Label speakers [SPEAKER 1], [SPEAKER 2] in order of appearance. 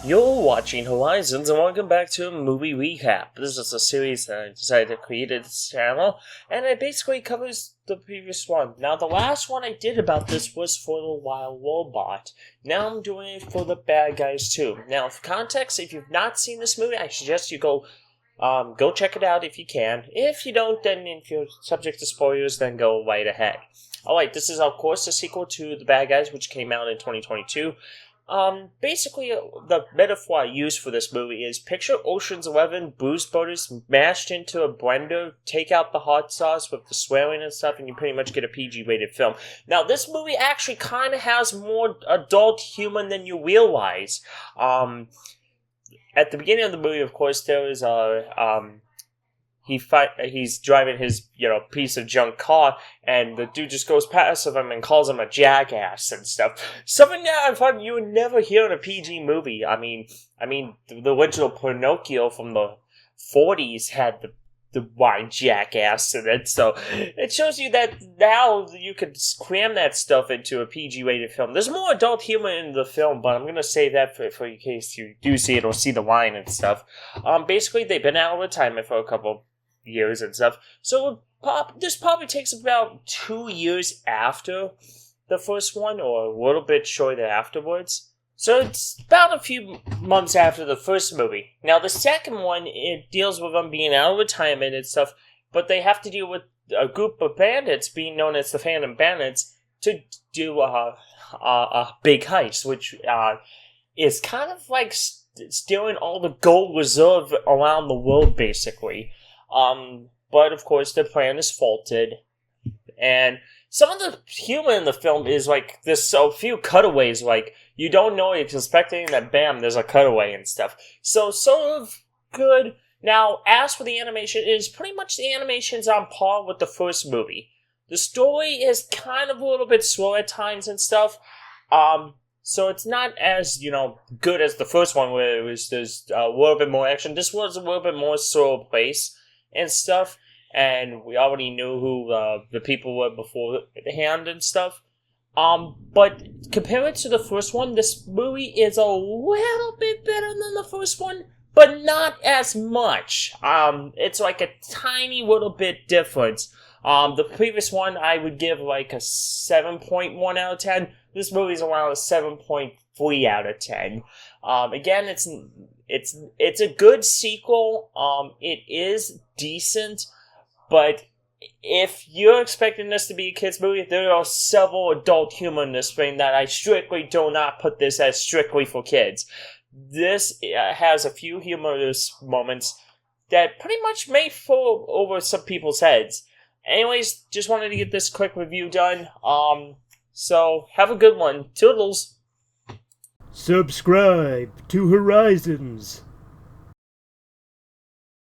[SPEAKER 1] You're watching Horizons, and welcome back to a movie recap. This is a series that I decided to create at this channel, and it basically covers the previous one. Now, the last one I did about this was for the Wild Robot. Now I'm doing it for the bad guys too. Now, for context, if you've not seen this movie, I suggest you go check it out if you can. If you don't, then if you're subject to spoilers, then go right ahead. Alright, this is of course the sequel to The Bad Guys, which came out in 2022. Basically, the metaphor I use for this movie is picture Ocean's 11 Blues Brothers mashed into a blender, take out the hot sauce with the swearing and stuff, and you pretty much get a PG-rated film. Now, this movie actually kind of has more adult humor than you realize. At the beginning of the movie, of course, there is he's driving his, piece of junk car, and the dude just goes past him and calls him a jackass and stuff. Something that I thought you would never hear in a PG movie. I mean, the original Pinocchio from the 40s had the line jackass in it, so it shows you that now you could cram that stuff into a PG-rated film. There's more adult humor in the film, but I'm gonna save that for in case you do see it or see the line and stuff. Basically, they've been out of retirement for a couple years and stuff, so this probably takes about 2 years after the first one, or a little bit shorter afterwards. So it's about a few months after the first movie. Now the second one, it deals with them being out of retirement and stuff, but they have to deal with a group of bandits, being known as the Phantom Bandits, to do a big heist, which is kind of like stealing all the gold reserve around the world, basically. But of course the plan is faulted, and some of the humor in the film is like there's a few cutaways, like you don't know you're expecting that bam, there's a cutaway and stuff. So sort of good. Now, as for the animation, it is pretty much the animation's on par with the first movie. The story is kind of a little bit slow at times and stuff. So it's not as, good as the first one where there's a little bit more action. This was a little bit more slow pace and stuff, and we already knew who the people were beforehand and stuff. But compared to the first one, this movie is a little bit better than the first one, but not as much. It's like a tiny little bit difference. The previous one I would give like a 7.1 out of 10. This movie's around a 7.3 out of 10. Again, it's a good sequel. It is decent, but if you're expecting this to be a kid's movie, there are several adult humor in this thing that I strictly do not put this as strictly for kids. This has a few humorous moments that pretty much may fall over some people's heads. Anyways, just wanted to get this quick review done. So have a good one. Toodles.
[SPEAKER 2] Subscribe to Horizons.